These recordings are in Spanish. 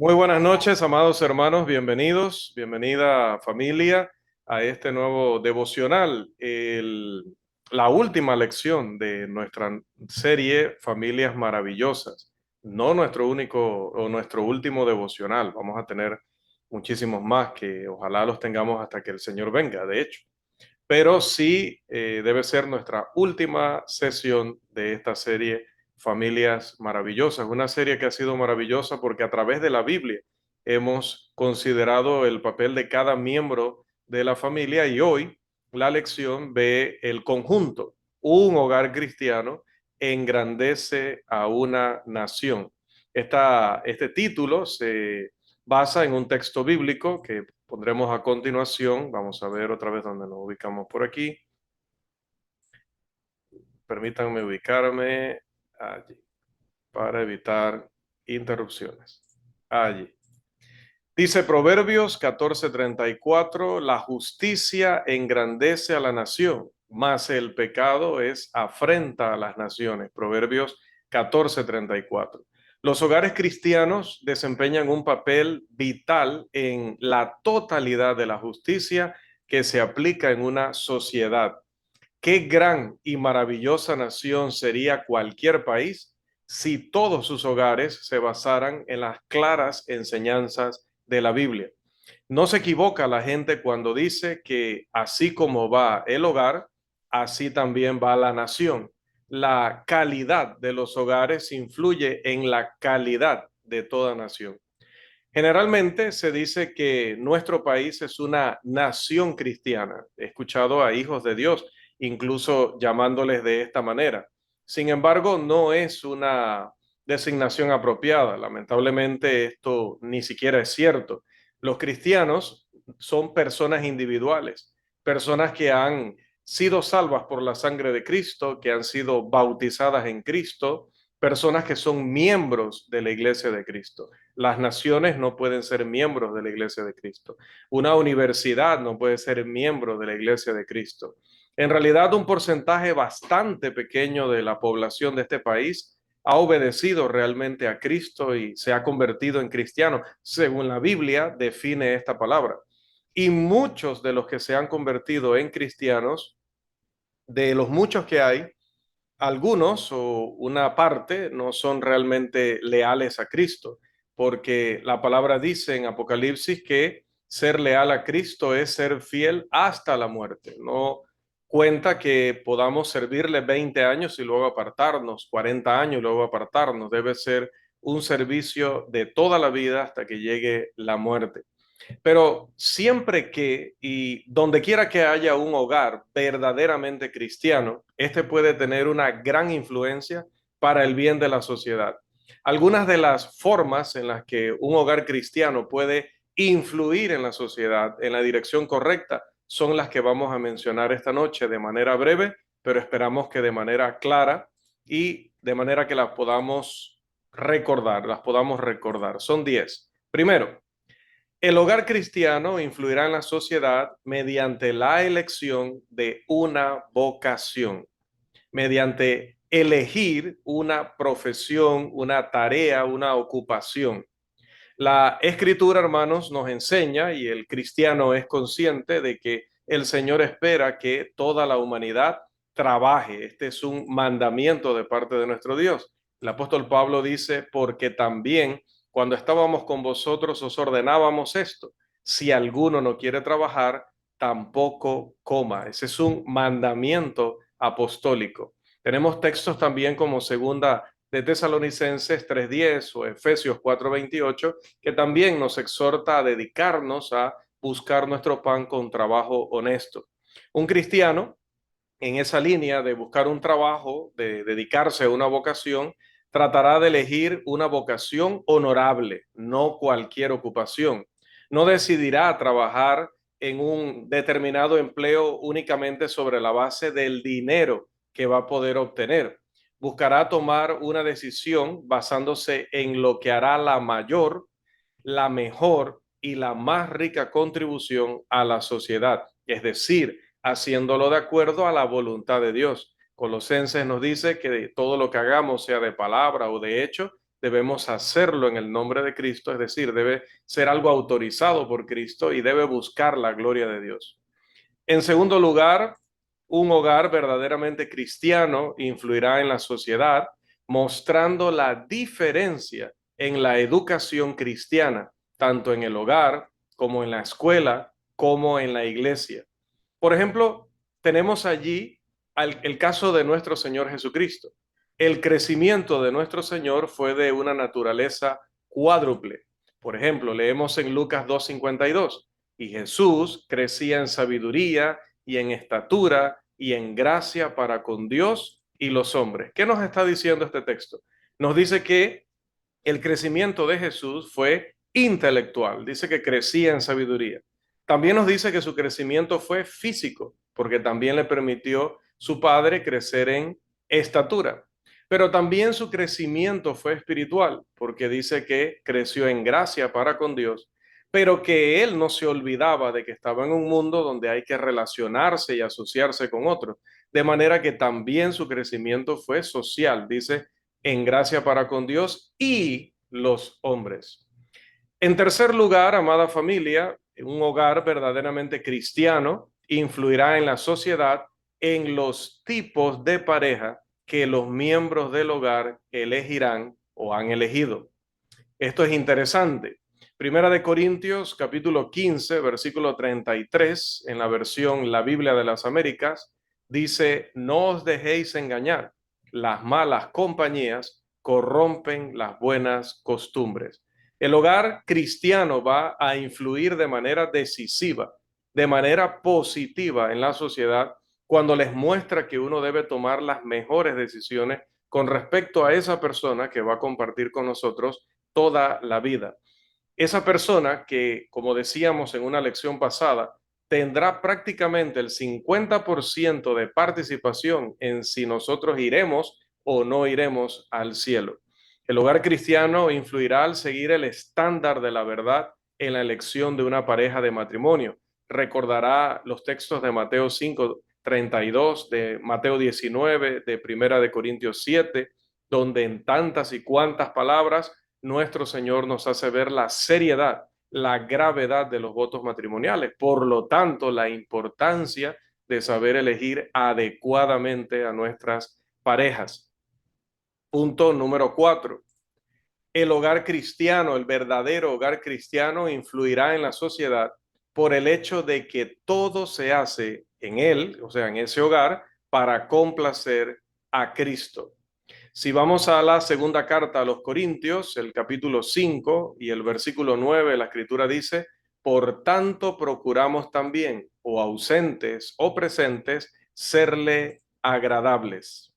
Muy buenas noches, amados hermanos, bienvenidos, bienvenida familia a este nuevo devocional, la última lección de nuestra serie Familias Maravillosas, no nuestro único o nuestro último devocional, vamos a tener muchísimos más que ojalá los tengamos hasta que el Señor venga, de hecho, pero sí debe ser nuestra última sesión de esta serie Familias Maravillosas, una serie que ha sido maravillosa porque a través de la Biblia hemos considerado el papel de cada miembro de la familia y hoy la lección ve el conjunto. Un hogar cristiano engrandece a una nación. Este título se basa en un texto bíblico que pondremos a continuación. Vamos a ver otra vez dónde nos ubicamos por aquí. Permítanme ubicarme allí para evitar interrupciones. Allí. Dice Proverbios 14:34, la justicia engrandece a la nación, mas el pecado es afrenta a las naciones. Proverbios 14:34. Los hogares cristianos desempeñan un papel vital en la totalidad de la justicia que se aplica en una sociedad. Qué gran y maravillosa nación sería cualquier país si todos sus hogares se basaran en las claras enseñanzas de la Biblia. No se equivoca la gente cuando dice que así como va el hogar, así también va la nación. La calidad de los hogares influye en la calidad de toda nación. Generalmente se dice que nuestro país es una nación cristiana. He escuchado a hijos de Dios incluso llamándoles de esta manera. Sin embargo, no es una designación apropiada. Lamentablemente esto ni siquiera es cierto. Los cristianos son personas individuales, personas que han sido salvas por la sangre de Cristo, que han sido bautizadas en Cristo, personas que son miembros de la iglesia de Cristo. Las naciones no pueden ser miembros de la iglesia de Cristo. Una universidad no puede ser miembro de la iglesia de Cristo. En realidad, un porcentaje bastante pequeño de la población de este país ha obedecido realmente a Cristo y se ha convertido en cristiano, según la Biblia define esta palabra. Y muchos de los que se han convertido en cristianos, de los muchos que hay, algunos o una parte no son realmente leales a Cristo, porque la palabra dice en Apocalipsis que ser leal a Cristo es ser fiel hasta la muerte. No cuenta que podamos servirle 20 años y luego apartarnos, 40 años y luego apartarnos. Debe ser un servicio de toda la vida hasta que llegue la muerte. Pero siempre que y donde quiera que haya un hogar verdaderamente cristiano, este puede tener una gran influencia para el bien de la sociedad. Algunas de las formas en las que un hogar cristiano puede influir en la sociedad en la dirección correcta son las que vamos a mencionar esta noche de manera breve, pero esperamos que de manera clara y de manera que las podamos recordar. Son 10. Primero, el hogar cristiano influirá en la sociedad mediante la elección de una vocación, mediante elegir una profesión, una tarea, una ocupación. La escritura, hermanos, nos enseña y el cristiano es consciente de que el Señor espera que toda la humanidad trabaje. Este es un mandamiento de parte de nuestro Dios. El apóstol Pablo dice, porque también cuando estábamos con vosotros os ordenábamos esto. Si alguno no quiere trabajar, tampoco coma. Ese es un mandamiento apostólico. Tenemos textos también como segunda de Tesalonicenses 3:10 o Efesios 4:28 que también nos exhorta a dedicarnos a buscar nuestro pan con trabajo honesto. Un cristiano en esa línea de buscar un trabajo, de dedicarse a una vocación, tratará de elegir una vocación honorable, no cualquier ocupación. No decidirá trabajar en un determinado empleo únicamente sobre la base del dinero que va a poder obtener. Buscará tomar una decisión basándose en lo que hará la mayor, la mejor y la más rica contribución a la sociedad, es decir, haciéndolo de acuerdo a la voluntad de Dios. Colosenses nos dice que todo lo que hagamos, sea de palabra o de hecho, debemos hacerlo en el nombre de Cristo, es decir, debe ser algo autorizado por Cristo y debe buscar la gloria de Dios. En segundo lugar, un hogar verdaderamente cristiano influirá en la sociedad, mostrando la diferencia en la educación cristiana, tanto en el hogar como en la escuela, como en la iglesia. Por ejemplo, tenemos allí el caso de nuestro Señor Jesucristo. El crecimiento de nuestro Señor fue de una naturaleza cuádruple. Por ejemplo, leemos en Lucas 2:52, y Jesús crecía en sabiduría y en estatura y en gracia para con Dios y los hombres. ¿Qué nos está diciendo este texto? Nos dice que el crecimiento de Jesús fue intelectual, dice que crecía en sabiduría. También nos dice que su crecimiento fue físico, porque también le permitió su padre crecer en estatura. Pero también su crecimiento fue espiritual, porque dice que creció en gracia para con Dios, pero que él no se olvidaba de que estaba en un mundo donde hay que relacionarse y asociarse con otros. De manera que también su crecimiento fue social, dice, en gracia para con Dios y los hombres. En tercer lugar, amada familia, un hogar verdaderamente cristiano influirá en la sociedad en los tipos de pareja que los miembros del hogar elegirán o han elegido. Esto es interesante. Primera de Corintios, capítulo 15, versículo 33, en la versión La Biblia de las Américas, dice: no os dejéis engañar, las malas compañías corrompen las buenas costumbres. El hogar cristiano va a influir de manera decisiva, de manera positiva en la sociedad, cuando les muestra que uno debe tomar las mejores decisiones con respecto a esa persona que va a compartir con nosotros toda la vida. Esa persona que, como decíamos en una lección pasada, tendrá prácticamente el 50% de participación en si nosotros iremos o no iremos al cielo. El hogar cristiano influirá al seguir el estándar de la verdad en la elección de una pareja de matrimonio. Recordará los textos de Mateo 5:32, de Mateo 19, de Primera de Corintios 7, donde en tantas y cuantas palabras nuestro Señor nos hace ver la seriedad, la gravedad de los votos matrimoniales. Por lo tanto, la importancia de saber elegir adecuadamente a nuestras parejas. Punto número 4. El hogar cristiano, el verdadero hogar cristiano, influirá en la sociedad por el hecho de que todo se hace en él, o sea, en ese hogar, para complacer a Cristo. Si vamos a la segunda carta a los Corintios, el capítulo 5 y el versículo 9, la escritura dice: por tanto procuramos también, o ausentes o presentes, serle agradables.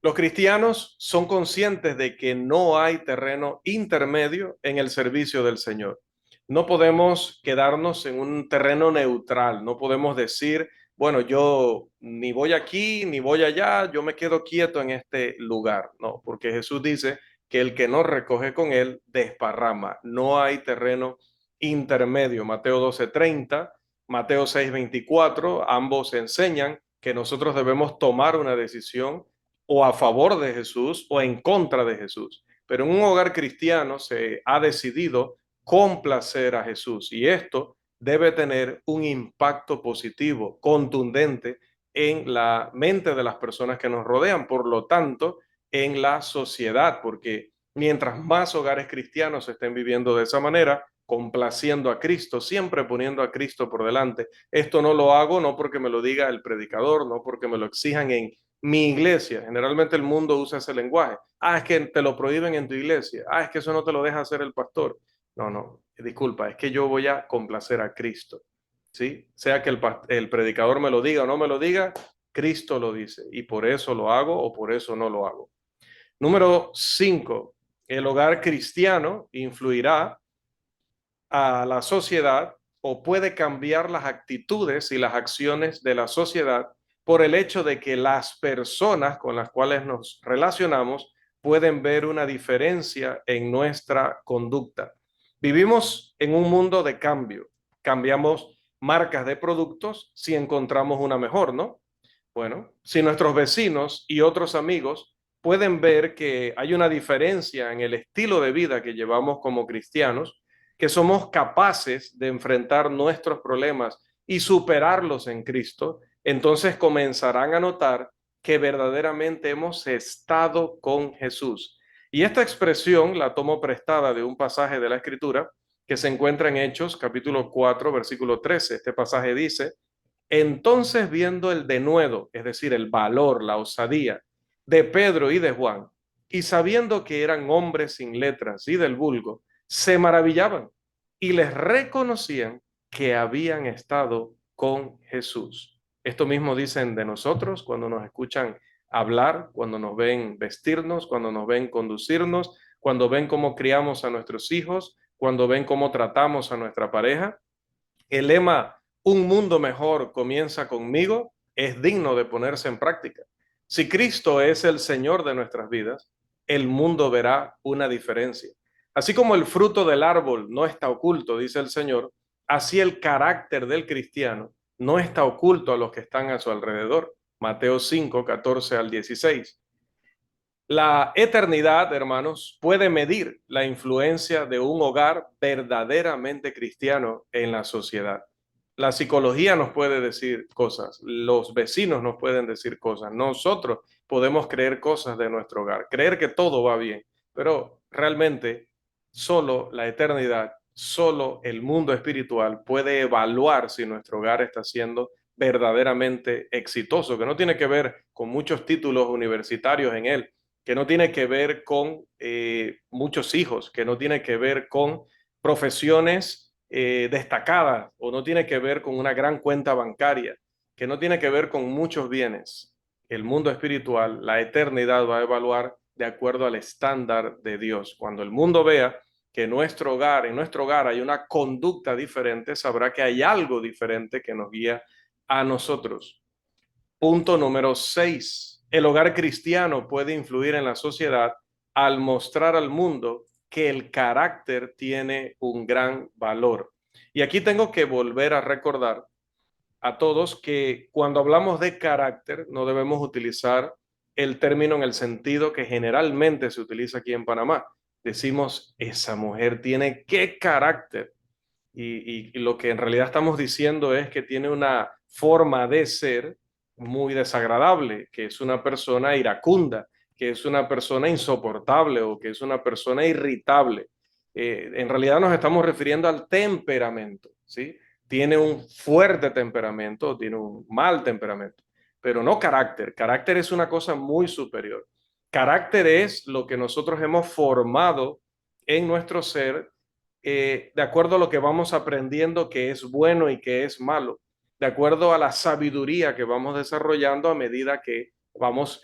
Los cristianos son conscientes de que no hay terreno intermedio en el servicio del Señor. No podemos quedarnos en un terreno neutral, no podemos decir, bueno, yo ni voy aquí ni voy allá, yo me quedo quieto en este lugar. No, porque Jesús dice que el que no recoge con él desparrama. No hay terreno intermedio. Mateo 12:30, Mateo 6:24, ambos enseñan que nosotros debemos tomar una decisión o a favor de Jesús o en contra de Jesús. Pero en un hogar cristiano se ha decidido complacer a Jesús, y esto debe tener un impacto positivo, contundente en la mente de las personas que nos rodean, por lo tanto, en la sociedad, porque mientras más hogares cristianos estén viviendo de esa manera, complaciendo a Cristo, siempre poniendo a Cristo por delante. Esto no lo hago no porque me lo diga el predicador, no porque me lo exijan en mi iglesia. Generalmente el mundo usa ese lenguaje. Ah, es que te lo prohíben en tu iglesia. Ah, es que eso no te lo deja hacer el pastor. No, no, disculpa, es que yo voy a complacer a Cristo. ¿Sí? Sea que el predicador me lo diga o no me lo diga, Cristo lo dice. Y por eso lo hago o por eso no lo hago. Número 5. El hogar cristiano influirá a la sociedad o puede cambiar las actitudes y las acciones de la sociedad por el hecho de que las personas con las cuales nos relacionamos pueden ver una diferencia en nuestra conducta. Vivimos en un mundo de cambio. Cambiamos marcas de productos si encontramos una mejor, ¿no? Bueno, si nuestros vecinos y otros amigos pueden ver que hay una diferencia en el estilo de vida que llevamos como cristianos, que somos capaces de enfrentar nuestros problemas y superarlos en Cristo, entonces comenzarán a notar que verdaderamente hemos estado con Jesús. Y esta expresión la tomo prestada de un pasaje de la Escritura que se encuentra en Hechos, capítulo 4, versículo 13. Este pasaje dice: entonces viendo el denuedo, es decir, el valor, la osadía de Pedro y de Juan, y sabiendo que eran hombres sin letras y del vulgo, se maravillaban y les reconocían que habían estado con Jesús. Esto mismo dicen de nosotros cuando nos escuchan hablar, cuando nos ven vestirnos, cuando nos ven conducirnos, cuando ven cómo criamos a nuestros hijos, cuando ven cómo tratamos a nuestra pareja. El lema "un mundo mejor comienza conmigo" es digno de ponerse en práctica. Si Cristo es el Señor de nuestras vidas, el mundo verá una diferencia. Así como el fruto del árbol no está oculto, dice el Señor, así el carácter del cristiano no está oculto a los que están a su alrededor. Mateo 5, 14 al 16. La eternidad, hermanos, puede medir la influencia de un hogar verdaderamente cristiano en la sociedad. La psicología nos puede decir cosas, los vecinos nos pueden decir cosas, nosotros podemos creer cosas de nuestro hogar, creer que todo va bien, pero realmente solo la eternidad, solo el mundo espiritual puede evaluar si nuestro hogar está siendo verdaderamente exitoso, que no tiene que ver con muchos títulos universitarios en él, que no tiene que ver con muchos hijos, que no tiene que ver con profesiones destacadas o no tiene que ver con una gran cuenta bancaria, que no tiene que ver con muchos bienes. El mundo espiritual, la eternidad va a evaluar de acuerdo al estándar de Dios. Cuando el mundo vea que en nuestro hogar hay una conducta diferente, sabrá que hay algo diferente que nos guía a nosotros. Punto número 6. El hogar cristiano puede influir en la sociedad al mostrar al mundo que el carácter tiene un gran valor. Y aquí tengo que volver a recordar a todos que cuando hablamos de carácter no debemos utilizar el término en el sentido que generalmente se utiliza aquí en Panamá. Decimos, esa mujer tiene qué carácter. Y lo que en realidad estamos diciendo es que tiene una forma de ser muy desagradable, que es una persona iracunda, que es una persona insoportable o que es una persona irritable. En realidad nos estamos refiriendo al temperamento, ¿sí? Tiene un fuerte temperamento, tiene un mal temperamento, pero no carácter. Carácter es una cosa muy superior. Carácter es lo que nosotros hemos formado en nuestro ser de acuerdo a lo que vamos aprendiendo que es bueno y que es malo, de acuerdo a la sabiduría que vamos desarrollando a medida que vamos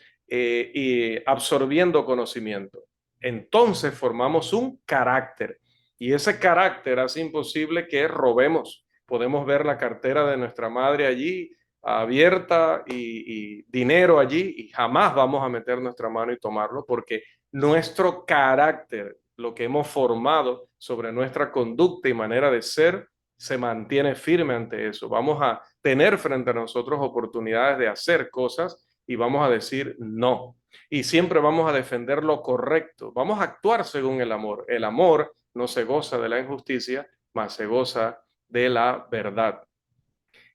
absorbiendo conocimiento. Entonces formamos un carácter y ese carácter hace imposible que robemos. Podemos ver la cartera de nuestra madre allí abierta y dinero allí y jamás vamos a meter nuestra mano y tomarlo porque nuestro carácter, lo que hemos formado sobre nuestra conducta y manera de ser, se mantiene firme ante eso. Vamos a tener frente a nosotros oportunidades de hacer cosas y vamos a decir no. Y siempre vamos a defender lo correcto. Vamos a actuar según el amor. El amor no se goza de la injusticia, mas se goza de la verdad.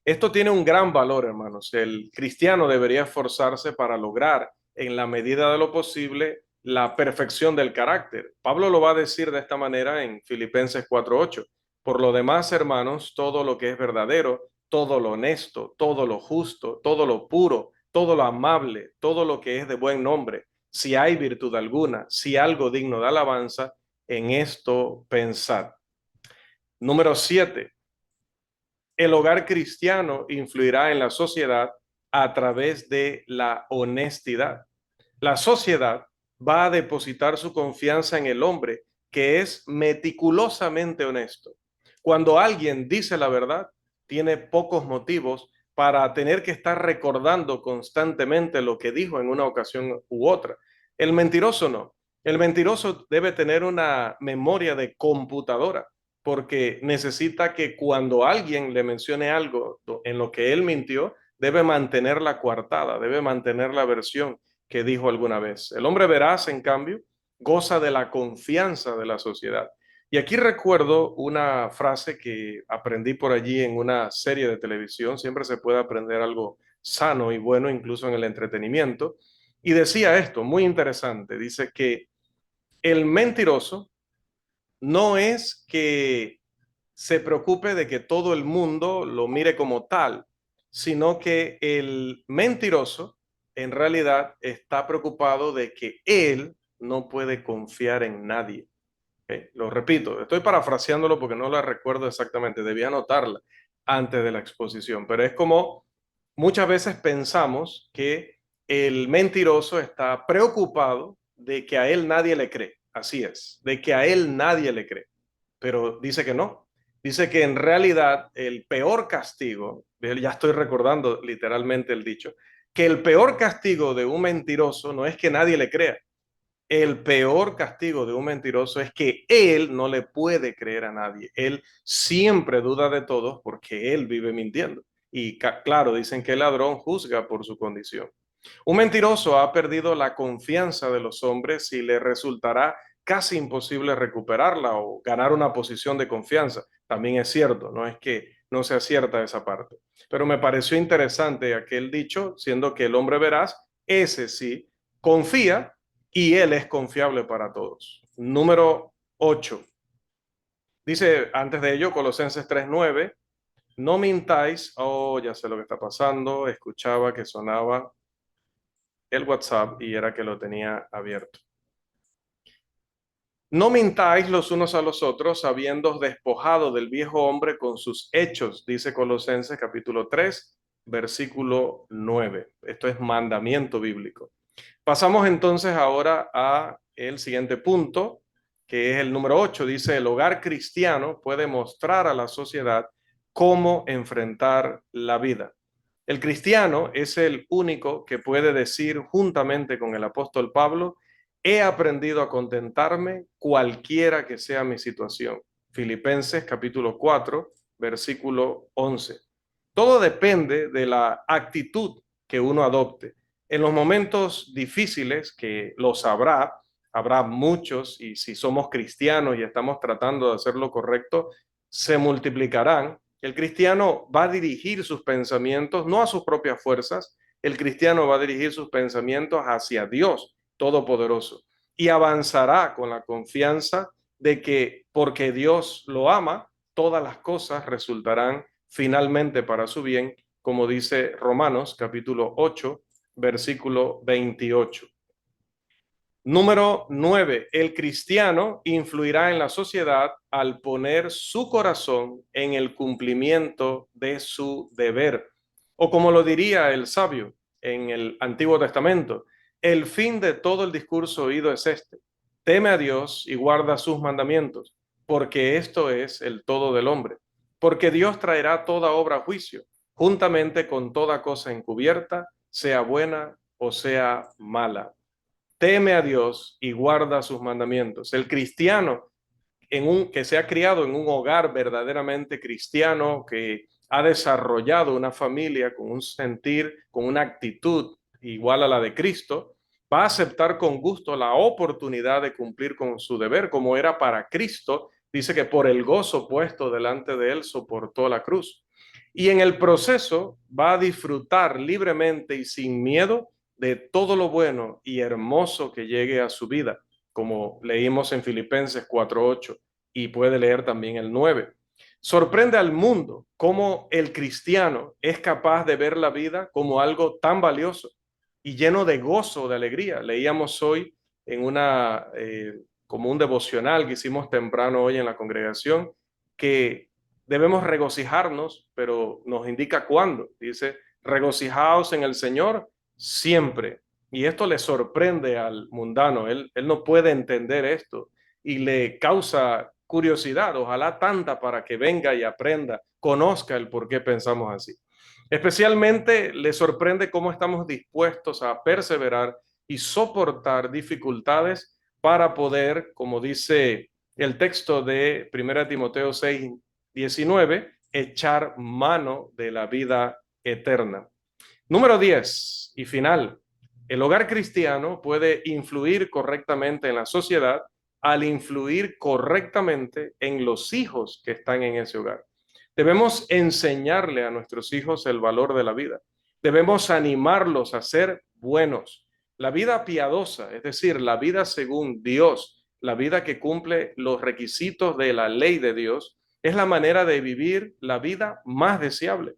Esto tiene un gran valor, hermanos. El cristiano debería esforzarse para lograr, en la medida de lo posible, la perfección del carácter. Pablo lo va a decir de esta manera en Filipenses 4:8. Por lo demás, hermanos, todo lo que es verdadero, todo lo honesto, todo lo justo, todo lo puro, todo lo amable, todo lo que es de buen nombre, si hay virtud alguna, si algo digno de alabanza, en esto pensad. Número 7. El hogar cristiano influirá en la sociedad a través de la honestidad. La sociedad va a depositar su confianza en el hombre que es meticulosamente honesto. Cuando alguien dice la verdad, tiene pocos motivos para tener que estar recordando constantemente lo que dijo en una ocasión u otra. El mentiroso no. El mentiroso debe tener una memoria de computadora porque necesita que cuando alguien le mencione algo en lo que él mintió, debe mantener la coartada, debe mantener la versión que dijo alguna vez. El hombre veraz, en cambio, goza de la confianza de la sociedad. Y aquí recuerdo una frase que aprendí por allí en una serie de televisión. Siempre se puede aprender algo sano y bueno, incluso en el entretenimiento. Y decía esto, muy interesante. Dice que el mentiroso no es que se preocupe de que todo el mundo lo mire como tal, sino que el mentiroso en realidad está preocupado de que él no puede confiar en nadie. ¿Ok? Lo repito, estoy parafraseándolo porque no la recuerdo exactamente, debía anotarla antes de la exposición, pero es como muchas veces pensamos que el mentiroso está preocupado de que a él nadie le cree, así es, de que a él nadie le cree, pero dice que no, dice que en realidad el peor castigo, ya estoy recordando literalmente el dicho, que el peor castigo de un mentiroso no es que nadie le crea, el peor castigo de un mentiroso es que él no le puede creer a nadie. Él siempre duda de todos porque él vive mintiendo. Y claro, dicen que el ladrón juzga por su condición. Un mentiroso ha perdido la confianza de los hombres y le resultará casi imposible recuperarla o ganar una posición de confianza. También es cierto, no es que no sea cierta esa parte. Pero me pareció interesante aquel dicho, siendo que el hombre veraz, ese sí, confía y él es confiable para todos. Número 8. Dice antes de ello, Colosenses 3:9, no mintáis. Oh, ya sé lo que está pasando. Escuchaba que sonaba el WhatsApp y era que lo tenía abierto. No mintáis los unos a los otros, habiendo despojado del viejo hombre con sus hechos, dice Colosenses capítulo 3, versículo 9. Esto es mandamiento bíblico. Pasamos entonces ahora a el siguiente punto, que es el número 8. Dice, el hogar cristiano puede mostrar a la sociedad cómo enfrentar la vida. El cristiano es el único que puede decir juntamente con el apóstol Pablo, he aprendido a contentarme cualquiera que sea mi situación. Filipenses capítulo 4, versículo 11. Todo depende de la actitud que uno adopte. En los momentos difíciles, que los habrá muchos, y si somos cristianos y estamos tratando de hacer lo correcto, se multiplicarán. El cristiano va a dirigir sus pensamientos no a sus propias fuerzas, el cristiano va a dirigir sus pensamientos hacia Dios Todopoderoso y avanzará con la confianza de que porque Dios lo ama, todas las cosas resultarán finalmente para su bien, como dice Romanos capítulo 8, versículo 28. Número 9. El cristiano influirá en la sociedad al poner su corazón en el cumplimiento de su deber. O como lo diría el sabio en el Antiguo Testamento, el fin de todo el discurso oído es este: teme a Dios y guarda sus mandamientos, porque esto es el todo del hombre. Porque Dios traerá toda obra a juicio, juntamente con toda cosa encubierta, sea buena o sea mala. Teme a Dios y guarda sus mandamientos. El cristiano que se ha criado en un hogar verdaderamente cristiano, que ha desarrollado una familia con un sentir, con una actitud igual a la de Cristo, va a aceptar con gusto la oportunidad de cumplir con su deber, como era para Cristo. Dice que por el gozo puesto delante de él soportó la cruz. Y en el proceso va a disfrutar libremente y sin miedo de todo lo bueno y hermoso que llegue a su vida, como leímos en Filipenses 4:8 y puede leer también el 9. Sorprende al mundo cómo el cristiano es capaz de ver la vida como algo tan valioso y lleno de gozo, de alegría. Leíamos hoy en como un devocional que hicimos temprano hoy en la congregación, que debemos regocijarnos, pero nos indica cuándo. Dice, regocijaos en el Señor siempre. Y esto le sorprende al mundano. Él no puede entender esto y le causa curiosidad, ojalá tanta, para que venga y aprenda, conozca el por qué pensamos así. Especialmente le sorprende cómo estamos dispuestos a perseverar y soportar dificultades para poder, como dice el texto de 1 Timoteo 6:19, echar mano de la vida eterna. Número 10 y final. El hogar cristiano puede influir correctamente en la sociedad al influir correctamente en los hijos que están en ese hogar. Debemos enseñarle a nuestros hijos el valor de la vida. Debemos animarlos a ser buenos. La vida piadosa, es decir, la vida según Dios, la vida que cumple los requisitos de la ley de Dios, es la manera de vivir la vida más deseable,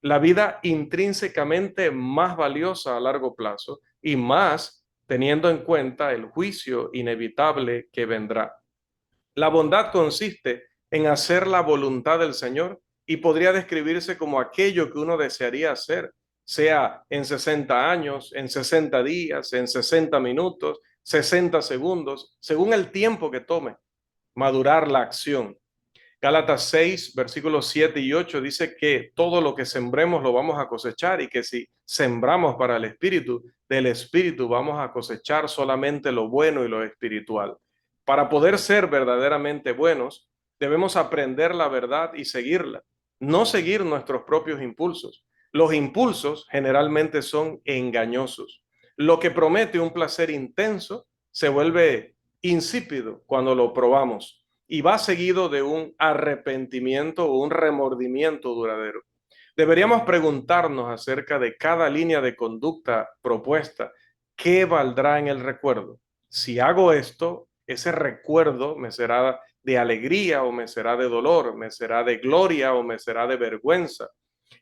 la vida intrínsecamente más valiosa a largo plazo y más teniendo en cuenta el juicio inevitable que vendrá. La bondad consiste en hacer la voluntad del Señor y podría describirse como aquello que uno desearía hacer, sea en 60 años, en 60 días, en 60 minutos, 60 segundos, según el tiempo que tome madurar la acción. Gálatas 6, versículos 7 y 8 dice que todo lo que sembremos lo vamos a cosechar y que si sembramos para el Espíritu, del Espíritu vamos a cosechar solamente lo bueno y lo espiritual. Para poder ser verdaderamente buenos, debemos aprender la verdad y seguirla, no seguir nuestros propios impulsos. Los impulsos generalmente son engañosos. Lo que promete un placer intenso se vuelve insípido cuando lo probamos y va seguido de un arrepentimiento o un remordimiento duradero. Deberíamos preguntarnos acerca de cada línea de conducta propuesta, ¿qué valdrá en el recuerdo? Si hago esto, ese recuerdo me será de alegría o me será de dolor, me será de gloria o me será de vergüenza.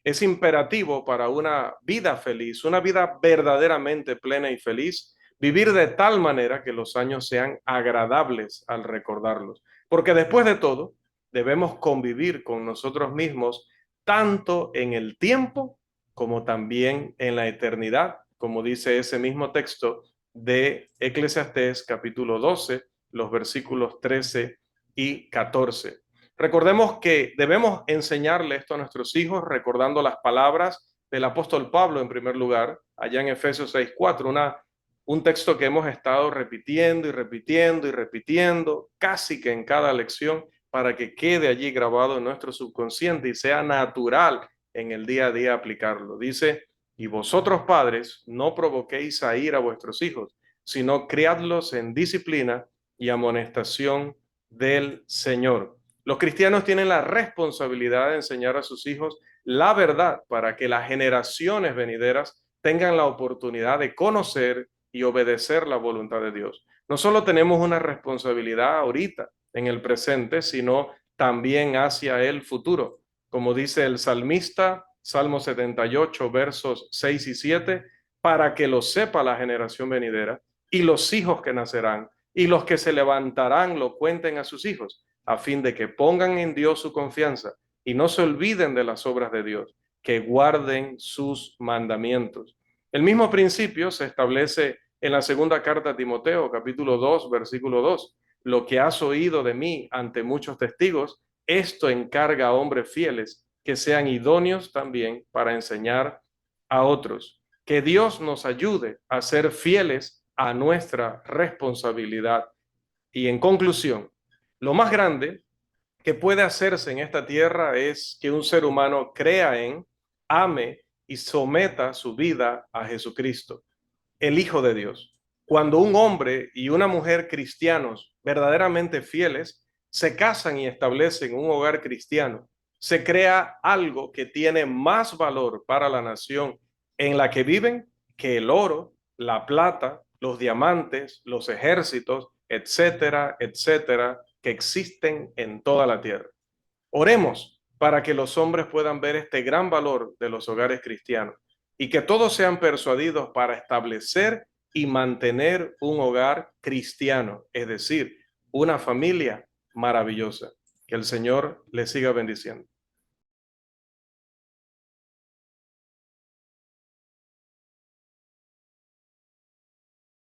Es imperativo para una vida feliz, una vida verdaderamente plena y feliz, vivir de tal manera que los años sean agradables al recordarlos. Porque después de todo, debemos convivir con nosotros mismos tanto en el tiempo como también en la eternidad, como dice ese mismo texto de Eclesiastés capítulo 12, los versículos 13 y 14. Recordemos que debemos enseñarle esto a nuestros hijos recordando las palabras del apóstol Pablo en primer lugar, allá en Efesios 6:4, un texto que hemos estado repitiendo y repitiendo y repitiendo casi que en cada lección para que quede allí grabado en nuestro subconsciente y sea natural en el día a día aplicarlo. Dice, y vosotros padres no provoquéis a ira a vuestros hijos, sino criadlos en disciplina y amonestación del Señor. Los cristianos tienen la responsabilidad de enseñar a sus hijos la verdad para que las generaciones venideras tengan la oportunidad de conocer y obedecer la voluntad de Dios. No solo tenemos una responsabilidad ahorita, en el presente, sino también hacia el futuro. Como dice el salmista, Salmo 78, versos 6 y 7, para que lo sepa la generación venidera y los hijos que nacerán y los que se levantarán lo cuenten a sus hijos, a fin de que pongan en Dios su confianza y no se olviden de las obras de Dios, que guarden sus mandamientos. El mismo principio se establece en la segunda carta a Timoteo, capítulo 2, versículo 2. Lo que has oído de mí ante muchos testigos, esto encarga a hombres fieles que sean idóneos también para enseñar a otros. Que Dios nos ayude a ser fieles a nuestra responsabilidad. Y en conclusión, lo más grande que puede hacerse en esta tierra es que un ser humano crea en, ame y someta su vida a Jesucristo, el Hijo de Dios. Cuando un hombre y una mujer cristianos verdaderamente fieles se casan y establecen un hogar cristiano, se crea algo que tiene más valor para la nación en la que viven que el oro, la plata, los diamantes, los ejércitos, etcétera, etcétera, que existen en toda la tierra. Oremos para que los hombres puedan ver este gran valor de los hogares cristianos y que todos sean persuadidos para establecer y mantener un hogar cristiano, es decir, una familia maravillosa. Que el Señor les siga bendiciendo.